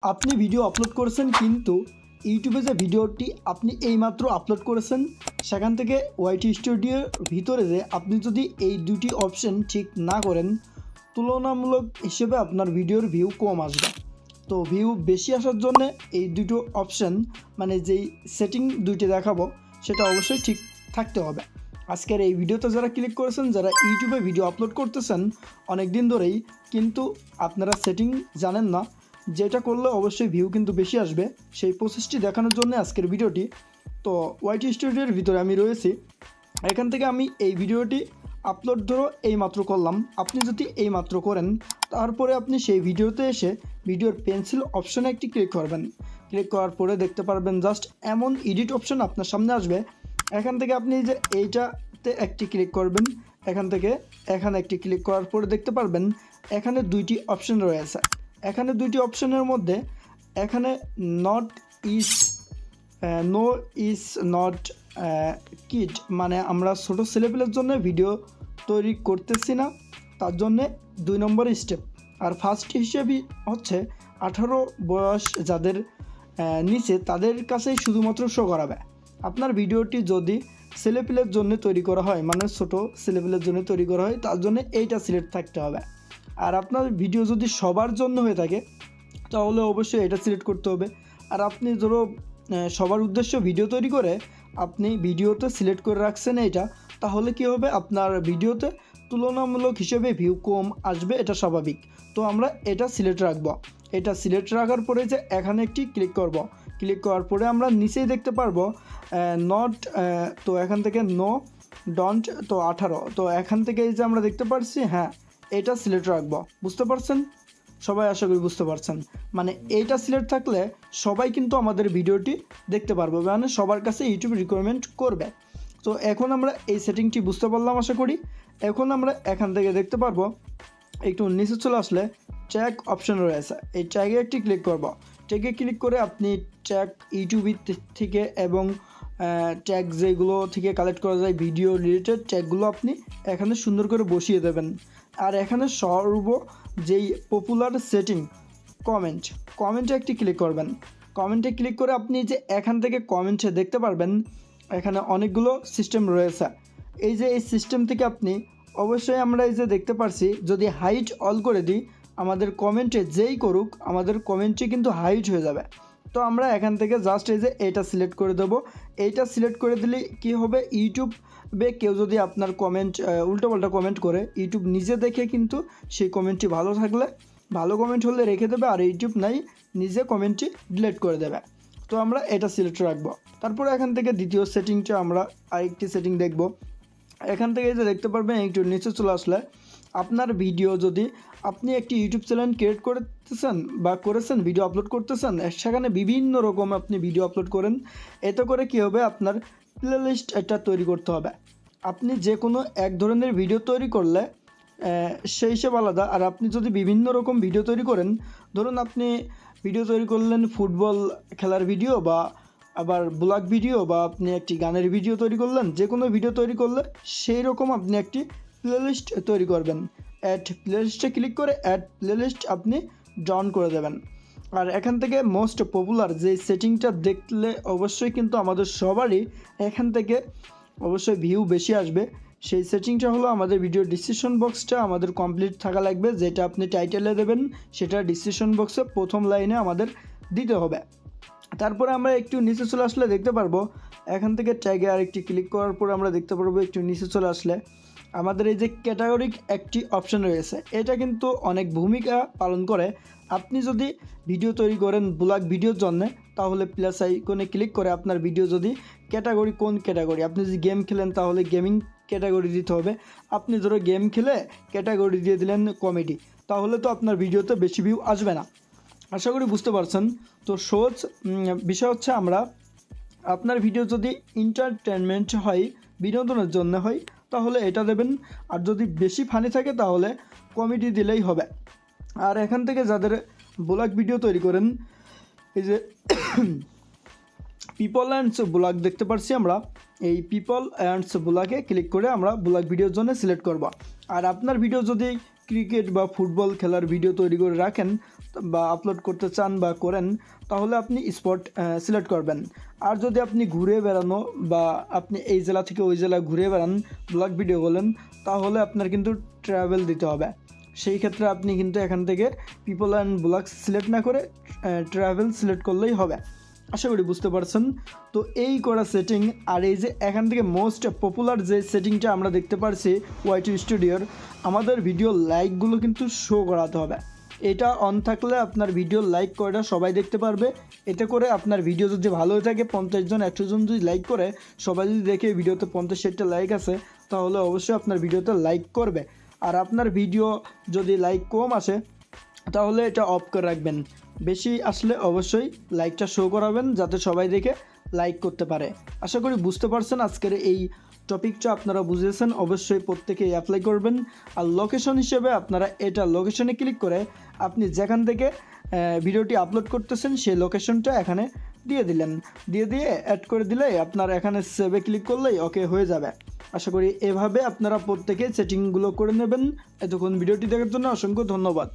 আপনি video upload করেছেন কিন্তু ইউটিউবে যে ভিডিওটি আপনি এইমাত্র আপলোড করেছেন সেখান থেকে ওয়াইটি স্টুডিওর ভিতরে যে আপনি যদি এই দুটি অপশন ঠিক না করেন তুলনামূলক হিসেবে আপনার ভিডিওর ভিউ কম আসবে। তো ভিউ বেশি আসার জন্য এই দুটো অপশন মানে যেই সেটিং দুইটি দেখাবো সেটা অবশ্যই ঠিক থাকতে হবে। আজকের এই ভিডিওতে যারা ক্লিক করেছেন, যারা ইউটিউবে ভিডিও আপলোড করতেছেন অনেক দিন ধরেই কিন্তু আপনারা সেটিং জানেন না, যেটা করলে অবশ্যই ভিউ কিন্তু বেশি আসবে, সেই প্রসেসটি দেখানোর জন্য আজকের ভিডিওটি। তো ওয়াইটি স্টুডিওর ভিতরে আমি রয়েছি, এখান থেকে আমি এই ভিডিওটি আপলোড এইমাত্র করলাম। আপনি যদি এইমাত্র করেন তারপরে আপনি সেই ভিডিওতে এসে ভিডিওর পেন্সিল অপশনে একটি ক্লিক করবেন। ক্লিক করার পরে দেখতে পারবেন জাস্ট এমন এডিট অপশন আপনার সামনে আসবে। এখান থেকে আপনি যে এইটাতে একটি ক্লিক করবেন, এখান থেকে এখানে একটি ক্লিক করার পরে দেখতে পারবেন এখানে দুইটি অপশন রয়েছে। এখানে দুইটি অপশনের মধ্যে এখানে not is no is not kid মানে আমরা ছোটো ছেলেপেলের জন্য ভিডিও তৈরি করতেছি না, তার জন্যে 2 নম্বর স্টেপ। আর ফার্স্ট হিসেবে হচ্ছে 18 বয়স যাদের নিচে তাদের কাছেই শুধুমাত্র শো করাবে। আপনার ভিডিওটি যদি ছেলেপেলের জন্য তৈরি করা হয় মানে ছোটো ছেলেপেলের জন্য তৈরি করা হয় তার জন্য এইটা সিলেক্ট থাকতে হবে। আর আপনার ভিডিও যদি সবার জন্য হয়ে থাকে তাহলে অবশ্যই এটা সিলেক্ট করতে হবে। আর আপনি ধরো সবার উদ্দেশ্য ভিডিও তৈরি করে আপনি ভিডিওতে সিলেক্ট করে রাখছেন এইটা, তাহলে কি হবে আপনার ভিডিওতে তুলনামূলক হিসেবে ভিউ কম আসবে, এটা স্বাভাবিক। তো আমরা এটা সিলেক্ট রাখবো। এটা সিলেক্ট রাখার পরে যে এখানে একটি ক্লিক করব। ক্লিক করার পরে আমরা নিচেই দেখতে পারবো নট, তো এখান থেকে নো ডন্ট, তো 18, তো এখান থেকে এই যে আমরা দেখতে পারছি, হ্যাঁ এটা সিলেক্ট রাখবো। বুঝতে পারছেন সবাই? আশা করি বুঝতে পারছেন। মানে এইটা সিলেক্ট থাকলে সবাই কিন্তু আমাদের ভিডিওটি দেখতে পারবে, মানে সবার কাছে ইউটিউব রিকমেন্ড করবে। তো এখন আমরা এই সেটিংটি বুঝতে পারলাম আশা করি। এখন আমরা এখান থেকে দেখতে পারবো একটু নিচে চলে আসলে ট্যাগ অপশন রয়েছে, এই ট্যাগে একটি ক্লিক করব। ট্যাগে ক্লিক করে আপনি ট্যাগ ইউটিউব থেকে এবং ট্যাগ যেগুলো থেকে কালেক্ট করা যায় ভিডিও রিলেটেড ট্যাগগুলো আপনি এখানে সুন্দর করে বসিয়ে দেবেন। আর এখানে যেই পপুলার সেটিং কমেন্টে একটি ক্লিক করবেন। কমেন্টে ক্লিক করে আপনি যে এখান থেকে কমেন্টে দেখতে পারবেন এখানে অনেকগুলো সিস্টেম রয়েছে। এই যে এই সিস্টেম থেকে আপনি অবশ্যই আমরা এই যে দেখতে পারছি যদি হাইট অল করে দিই আমাদের কমেন্টে যেই করুক আমাদের কমেন্টটি কিন্তু হাইট হয়ে যাবে। তো আমরা এখান থেকে জাস্ট এই যে এইটা সিলেক্ট করে দেবো। এইটা সিলেক্ট করে দিলে কি হবে, ইউটিউবে কেউ যদি আপনার কমেন্ট উল্টোপাল্টা কমেন্ট করে ইউটিউব নিজে দেখে কিন্তু সেই কমেন্টটি ভালো থাকলে ভালো কমেন্ট হলে রেখে দেবে, আর ইউটিউব নাই নিজে কমেন্টটি ডিলিট করে দেবে। তো আমরা এটা সিলেক্ট রাখবো। তারপরে এখান থেকে দ্বিতীয় সেটিংটা আমরা আরেকটি সেটিং দেখব। এখান থেকে যে দেখতে পারবেন একটু নিচে চলে আসলে আপনার ভিডিও যদি আপনি একটি ইউটিউব চ্যানেল ক্রিয়েট করতেছেন বা করেছেন ভিডিও আপলোড করতেছেন, সেখানে বিভিন্ন রকম আপনি ভিডিও আপলোড করেন, এতে করে কি হবে আপনার প্লেলিস্ট এটা তৈরি করতে হবে। আপনি যে কোনো এক ধরনের ভিডিও তৈরি করলে সেই হিসেবে আলাদা। আর আপনি যদি বিভিন্ন রকম ভিডিও তৈরি করেন, ধরুন আপনি ভিডিও তৈরি করলেন ফুটবল খেলার ভিডিও বা আবার ব্লগ ভিডিও বা আপনি একটি গানের ভিডিও তৈরি করলেন, যে কোনো ভিডিও তৈরি করলে সেই রকম আপনি একটি প্লেলিস্ট তৈরি করবেন। অ্যাড প্লেলিস্টে ক্লিক করে অ্যাড প্লেলিস্ট আপনি ডাউন করে দেবেন। আর এখান থেকে মোস্ট পপুলার যে সেটিংটা দেখলে অবশ্যই কিন্তু আমাদের সবারই এখান থেকে অবশ্যই ভিউ বেশি আসবে। সেই সেটিংটা হলো আমাদের ভিডিও ডিসক্রিপশন বক্সটা আমাদের কমপ্লিট থাকা লাগবে, যেটা আপনি টাইটেলে দেবেন সেটা ডিসক্রিপশন বক্সে প্রথম লাইনে আমাদের দিতে হবে। তারপরে আমরা একটু নিচে চলে আসলে দেখতে পারবো এখান থেকে ট্যাগে আরেকটি ক্লিক করার পর আমরা দেখতে পারবো একটু নিচে চলে আসলে আমাদের এই যে ক্যাটাগরিক একটি অপশন রয়েছে, এটা কিন্তু অনেক ভূমিকা পালন করে। আপনি যদি ভিডিও তৈরি করেন ব্লগ ভিডিওর জন্য তাহলে প্লাস আইকনে ক্লিক করে আপনার ভিডিও যদি ক্যাটাগরি কোন ক্যাটাগরি, আপনি যদি গেম খেলেন তাহলে গেমিং ক্যাটাগরি দিতে হবে। আপনি ধরো গেম খেলে ক্যাটাগরি দিয়ে দিলেন কমেডি, তাহলে তো আপনার ভিডিওতে বেশি ভিউ আসবে না। আশা করি বুঝতে পারছেন। তো সহজ বিষয় হচ্ছে আমরা আপনার ভিডিও যদি এন্টারটেনমেন্ট হয় বিনোদনের জন্য হয় তাহলে এটা দেবেন, আর যদি বেশি ফানি থাকে তাহলে কমেডি দিলেই হবে। আর এখান থেকে যাদের ব্লগ ভিডিও তৈরি করেন এই যে পিপল অ্যান্ডস ব্লগ দেখতে পাচ্ছি আমরা, এই পিপল অ্যান্ডস ব্লগে ক্লিক করে আমরা ব্লগ ভিডিওর জন্য সিলেক্ট করব। আর আপনার ভিডিও যদি ক্রিকেট বা ফুটবল খেলার ভিডিও তৈরি করে রাখেন বা আপলোড করতে চান বা করেন, তাহলে আপনি স্পট সিলেক্ট করবেন। আর যদি আপনি ঘুরে বেড়ানো বা আপনি এই জেলা থেকে ওই জেলা ঘুরে বেড়ান, ব্লগ ভিডিও বলেন, তাহলে আপনার কিন্তু ট্রাভেল দিতে হবে। সেই ক্ষেত্রে আপনি কিন্তু এখান থেকে পিপল অ্যান্ড ব্লগস সিলেক্ট না করে ট্রাভেল সিলেক্ট করলেই হবে। আশা করি বুঝতে পারছেন। তো এই করা সেটিং, আর এই যে এখান থেকে মোস্ট পপুলার যে সেটিংটা আমরা দেখতে পারছি ওয়াইটি স্টুডিওর, আমাদের ভিডিও লাইকগুলো কিন্তু শো করাতে হবে। এটা অন থাকলে আপনার ভিডিও লাইক করাটা সবাই দেখতে পারবে। এতে করে আপনার ভিডিও যদি ভালো হয়ে থাকে, 50 জন 100 জন যদি লাইক করে, সবাই যদি দেখে ভিডিওতে 50-60টা লাইক আছে, তাহলে অবশ্যই আপনার ভিডিওতে লাইক করবে। আর আপনার ভিডিও যদি লাইক কম আসে, তাহলে এটা অফ করে রাখবেন। বেশি আসলে অবশ্যই লাইকটা শো করাবেন, যাতে সবাই দেখে লাইক করতে পারে। আশা করি বুঝতে পারছেন আজকের এই টপিকটা আপনারা বুঝেছেন। অবশ্যই প্রত্যেকেই অ্যাপ্লাই করবেন। আর লোকেশন হিসেবে আপনারা এটা লোকেশনে ক্লিক করে আপনি যেখান থেকে ভিডিওটি আপলোড করতেছেন সেই লোকেশনটা এখানে দিয়ে দিলেন, দিয়ে অ্যাড করে দিলে আপনার এখানে সেভে ক্লিক করলেই ওকে হয়ে যাবে। আশা করি এভাবে আপনারা প্রত্যেকে সেটিংগুলো করে নেবেন। এতক্ষণ ভিডিওটি দেখার জন্য অসংখ্য ধন্যবাদ।